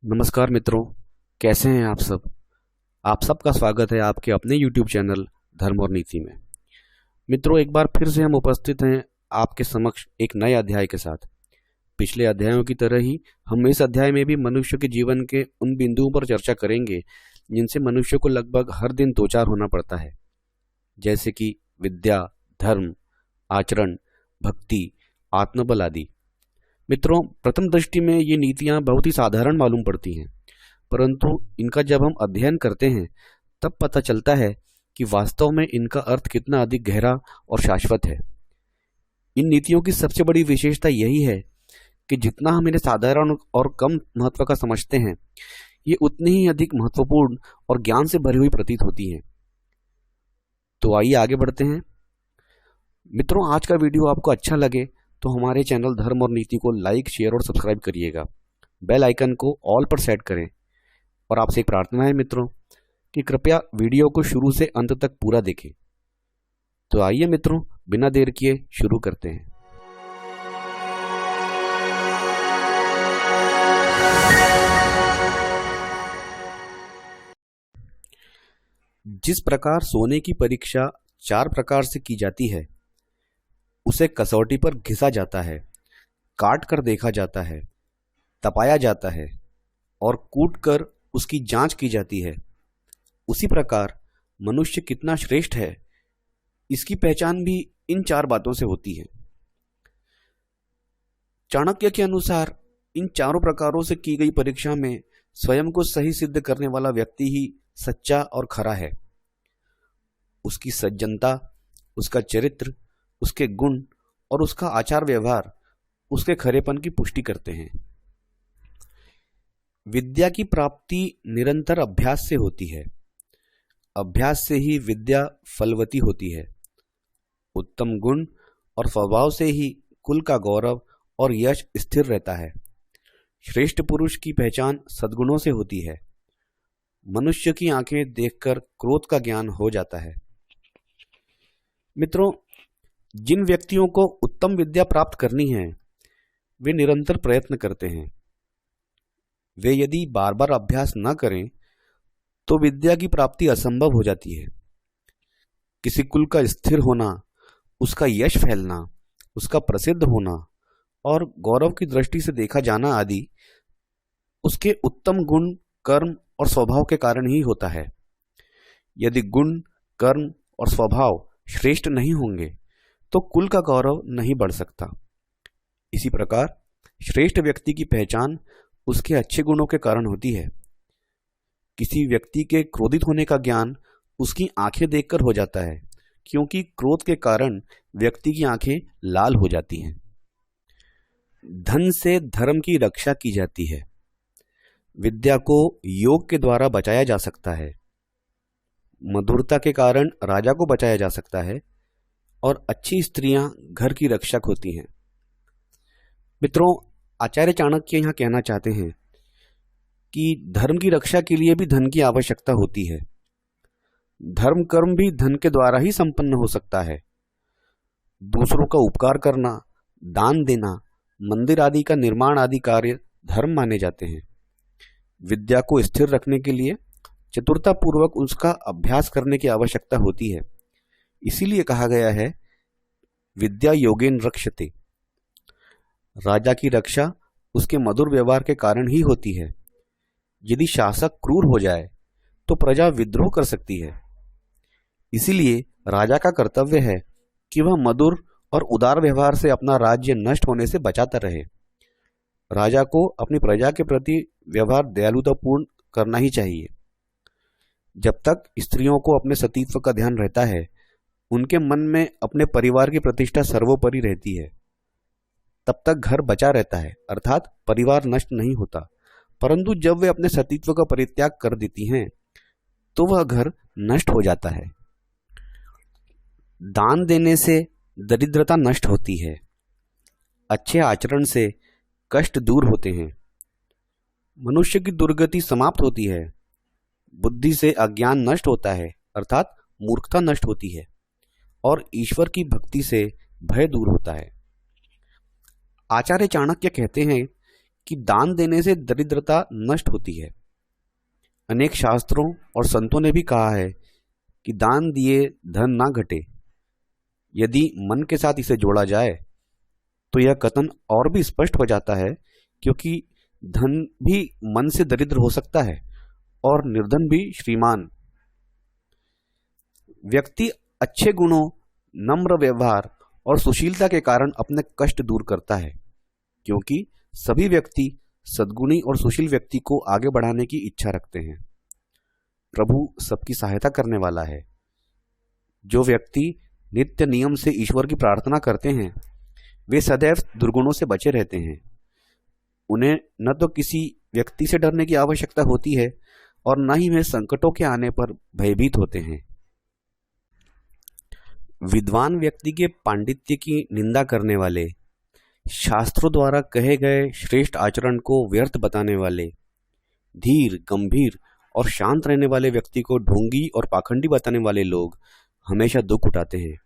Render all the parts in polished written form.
नमस्कार मित्रों, कैसे हैं आप सब। आप सबका स्वागत है आपके अपने YouTube चैनल धर्म और नीति में। मित्रों, एक बार फिर से हम उपस्थित हैं आपके समक्ष एक नए अध्याय के साथ। पिछले अध्यायों की तरह ही हम इस अध्याय में भी मनुष्य के जीवन के उन बिंदुओं पर चर्चा करेंगे जिनसे मनुष्य को लगभग हर दिन दो चार होना पड़ता है, जैसे कि विद्या, धर्म, आचरण, भक्ति, आत्मबल आदि। मित्रों, प्रथम दृष्टि में ये नीतियां बहुत ही साधारण मालूम पड़ती हैं, परंतु इनका जब हम अध्ययन करते हैं तब पता चलता है कि वास्तव में इनका अर्थ कितना अधिक गहरा और शाश्वत है। इन नीतियों की सबसे बड़ी विशेषता यही है कि जितना हम इन्हें साधारण और कम महत्व का समझते हैं, ये उतनी ही अधिक महत्वपूर्ण और ज्ञान से भरी हुई प्रतीत होती हैं। तो आइए आगे बढ़ते हैं। मित्रों, आज का वीडियो आपको अच्छा लगे तो हमारे चैनल धर्म और नीति को लाइक, शेयर और सब्सक्राइब करिएगा। बेल आइकन को ऑल पर सेट करें और आपसे एक प्रार्थना है मित्रों कि कृपया वीडियो को शुरू से अंत तक पूरा देखें। तो आइए मित्रों, बिना देर किए शुरू करते हैं। जिस प्रकार सोने की परीक्षा 4 प्रकार से की जाती है, उसे कसौटी पर घिसा जाता है, काट कर देखा जाता है, तपाया जाता है और कूट कर उसकी जांच की जाती है, उसी प्रकार मनुष्य कितना श्रेष्ठ है, इसकी पहचान भी इन 4 बातों से होती है। चाणक्य के अनुसार इन चारों प्रकारों से की गई परीक्षा में स्वयं को सही सिद्ध करने वाला व्यक्ति ही सच्चा और खरा है। उसकी सज्जनता, उसका चरित्र, उसके गुण और उसका आचार व्यवहार उसके खरेपन की पुष्टि करते हैं। विद्या की प्राप्ति निरंतर अभ्यास से होती है। अभ्यास से ही विद्या फलवती होती है। उत्तम गुण और स्वभाव से ही कुल का गौरव और यश स्थिर रहता है। श्रेष्ठ पुरुष की पहचान सद्गुणों से होती है। मनुष्य की आंखें देखकर क्रोध का ज्ञान हो जाता है। मित्रों, जिन व्यक्तियों को उत्तम विद्या प्राप्त करनी है, वे निरंतर प्रयत्न करते हैं। वे यदि बार बार अभ्यास न करें तो विद्या की प्राप्ति असंभव हो जाती है। किसी कुल का स्थिर होना, उसका यश फैलना, उसका प्रसिद्ध होना और गौरव की दृष्टि से देखा जाना आदि उसके उत्तम गुण, कर्म और स्वभाव के कारण ही होता है। यदि गुण, कर्म और स्वभाव श्रेष्ठ नहीं होंगे तो कुल का गौरव नहीं बढ़ सकता। इसी प्रकार श्रेष्ठ व्यक्ति की पहचान उसके अच्छे गुणों के कारण होती है। किसी व्यक्ति के क्रोधित होने का ज्ञान उसकी आंखें देखकर हो जाता है, क्योंकि क्रोध के कारण व्यक्ति की आंखें लाल हो जाती हैं। धन से धर्म की रक्षा की जाती है। विद्या को योग के द्वारा बचाया जा सकता है। मधुरता के कारण राजा को बचाया जा सकता है और अच्छी स्त्रियां घर की रक्षक होती हैं। मित्रों, आचार्य चाणक्य यहाँ कहना चाहते हैं कि धर्म की रक्षा के लिए भी धन की आवश्यकता होती है। धर्म कर्म भी धन के द्वारा ही संपन्न हो सकता है। दूसरों का उपकार करना, दान देना, मंदिर आदि का निर्माण आदि कार्य धर्म माने जाते हैं। विद्या को स्थिर रखने के लिए चतुरता पूर्वक उसका अभ्यास करने की आवश्यकता होती है। इसीलिए कहा गया है, विद्या योगेन रक्षते। राजा की रक्षा उसके मधुर व्यवहार के कारण ही होती है। यदि शासक क्रूर हो जाए तो प्रजा विद्रोह कर सकती है। इसीलिए राजा का कर्तव्य है कि वह मधुर और उदार व्यवहार से अपना राज्य नष्ट होने से बचाता रहे। राजा को अपनी प्रजा के प्रति व्यवहार दयालुतापूर्ण करना ही चाहिए। जब तक स्त्रियों को अपने सतीत्व का ध्यान रहता है, उनके मन में अपने परिवार की प्रतिष्ठा सर्वोपरि रहती है, तब तक घर बचा रहता है, अर्थात परिवार नष्ट नहीं होता। परंतु जब वे अपने सतीत्व का परित्याग कर देती हैं तो वह घर नष्ट हो जाता है। दान देने से दरिद्रता नष्ट होती है। अच्छे आचरण से कष्ट दूर होते हैं। मनुष्य की दुर्गति समाप्त होती है। बुद्धि से अज्ञान नष्ट होता है, अर्थात मूर्खता नष्ट होती है और ईश्वर की भक्ति से भय दूर होता है। आचार्य चाणक्य कहते हैं कि दान देने से दरिद्रता नष्ट होती है। अनेक शास्त्रों और संतों ने भी कहा है कि दान दिए धन ना घटे। यदि मन के साथ इसे जोड़ा जाए तो यह कथन और भी स्पष्ट हो जाता है, क्योंकि धन भी मन से दरिद्र हो सकता है और निर्धन भी श्रीमान। व्यक्ति अच्छे गुणों, नम्र व्यवहार और सुशीलता के कारण अपने कष्ट दूर करता है, क्योंकि सभी व्यक्ति सद्गुणी और सुशील व्यक्ति को आगे बढ़ाने की इच्छा रखते हैं। प्रभु सबकी सहायता करने वाला है। जो व्यक्ति नित्य नियम से ईश्वर की प्रार्थना करते हैं वे सदैव दुर्गुणों से बचे रहते हैं। उन्हें न तो किसी व्यक्ति से डरने की आवश्यकता होती है और न ही वे संकटों के आने पर भयभीत होते हैं। विद्वान व्यक्ति के पांडित्य की निंदा करने वाले, शास्त्रों द्वारा कहे गए श्रेष्ठ आचरण को व्यर्थ बताने वाले, धीर, गंभीर और शांत रहने वाले व्यक्ति को ढोंगी और पाखंडी बताने वाले लोग हमेशा दुख उठाते हैं।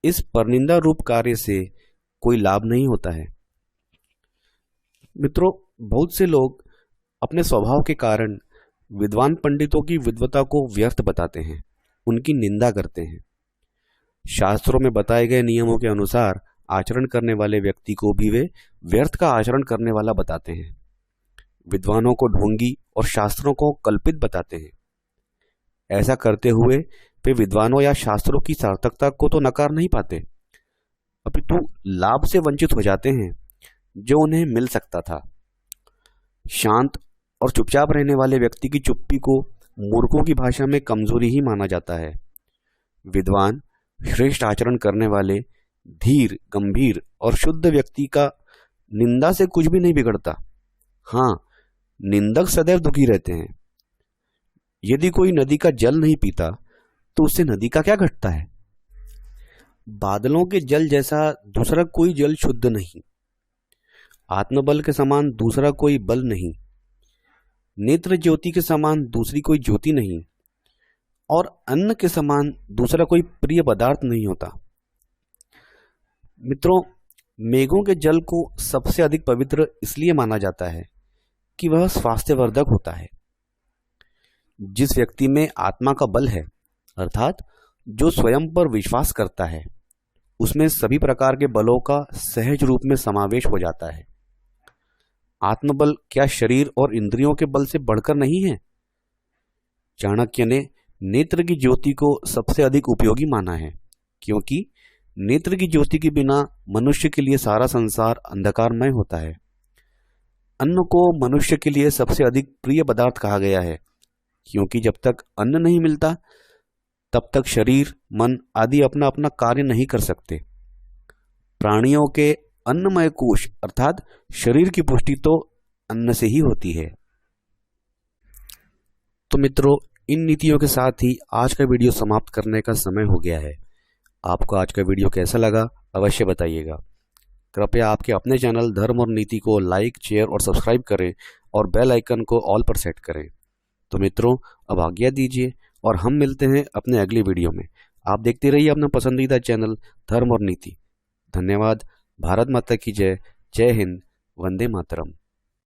इस परनिंदा रूप कार्य से कोई लाभ नहीं होता है। मित्रों, बहुत से लोग अपने स्वभाव के कारण विद्वान पंडितों की विद्वता को व्यर्थ बताते हैं, उनकी निंदा करते हैं। शास्त्रों में बताए गए नियमों के अनुसार आचरण करने वाले व्यक्ति को भी वे व्यर्थ का आचरण करने वाला बताते हैं। विद्वानों को ढोंगी और शास्त्रों को कल्पित बताते हैं। ऐसा करते हुए वे विद्वानों या शास्त्रों की सार्थकता को तो नकार नहीं पाते, अपितु लाभ से वंचित हो जाते हैं जो उन्हें मिल सकता था। शांत और चुपचाप रहने वाले व्यक्ति की चुप्पी को मूर्खों की भाषा में कमजोरी ही माना जाता है। विद्वान, श्रेष्ठ आचरण करने वाले, धीर, गंभीर और शुद्ध व्यक्ति का निंदा से कुछ भी नहीं बिगड़ता। हाँ, निंदक सदैव दुखी रहते हैं। यदि कोई नदी का जल नहीं पीता तो उससे नदी का क्या घटता है? बादलों के जल जैसा दूसरा कोई जल शुद्ध नहीं, आत्मबल के समान दूसरा कोई बल नहीं, नेत्र ज्योति के समान दूसरी कोई ज्योति नहीं, और अन्न के समान दूसरा कोई प्रिय पदार्थ नहीं होता। मित्रों, मेघों के जल को सबसे अधिक पवित्र इसलिए माना जाता है कि वह स्वास्थ्यवर्धक होता है। जिस व्यक्ति में आत्मा का बल है, अर्थात जो स्वयं पर विश्वास करता है, उसमें सभी प्रकार के बलों का सहज रूप में समावेश हो जाता है। आत्मबल क्या शरीर और इंद्रियों के बल से बढ़कर नहीं है? चाणक्य ने नेत्र की ज्योति को सबसे अधिक उपयोगी माना है, क्योंकि नेत्र की ज्योति के बिना मनुष्य के लिए सारा संसार अंधकारमय होता है। अन्न को मनुष्य के लिए सबसे अधिक प्रिय पदार्थ कहा गया है, क्योंकि जब तक अन्न नहीं मिलता तब तक शरीर, मन आदि अपना अपना कार्य नहीं कर सकते। प्राणियों के अन्नमय कोश अर्थात शरीर की पुष्टि तो अन्न से ही होती है। तो मित्रों, इन नीतियों के साथ ही आज का वीडियो समाप्त करने का समय हो गया है। आपको आज का वीडियो कैसा लगा अवश्य बताइएगा। कृपया आपके अपने चैनल धर्म और नीति को लाइक, शेयर और सब्सक्राइब करें और बेल आइकन को ऑल पर सेट करें। तो मित्रों, अब आज्ञा दीजिए और हम मिलते हैं अपने अगली वीडियो में। आप देखते रहिए अपना पसंदीदा चैनल धर्म और नीति। धन्यवाद। भारत माता की जय। जय हिंद। वंदे मातरम।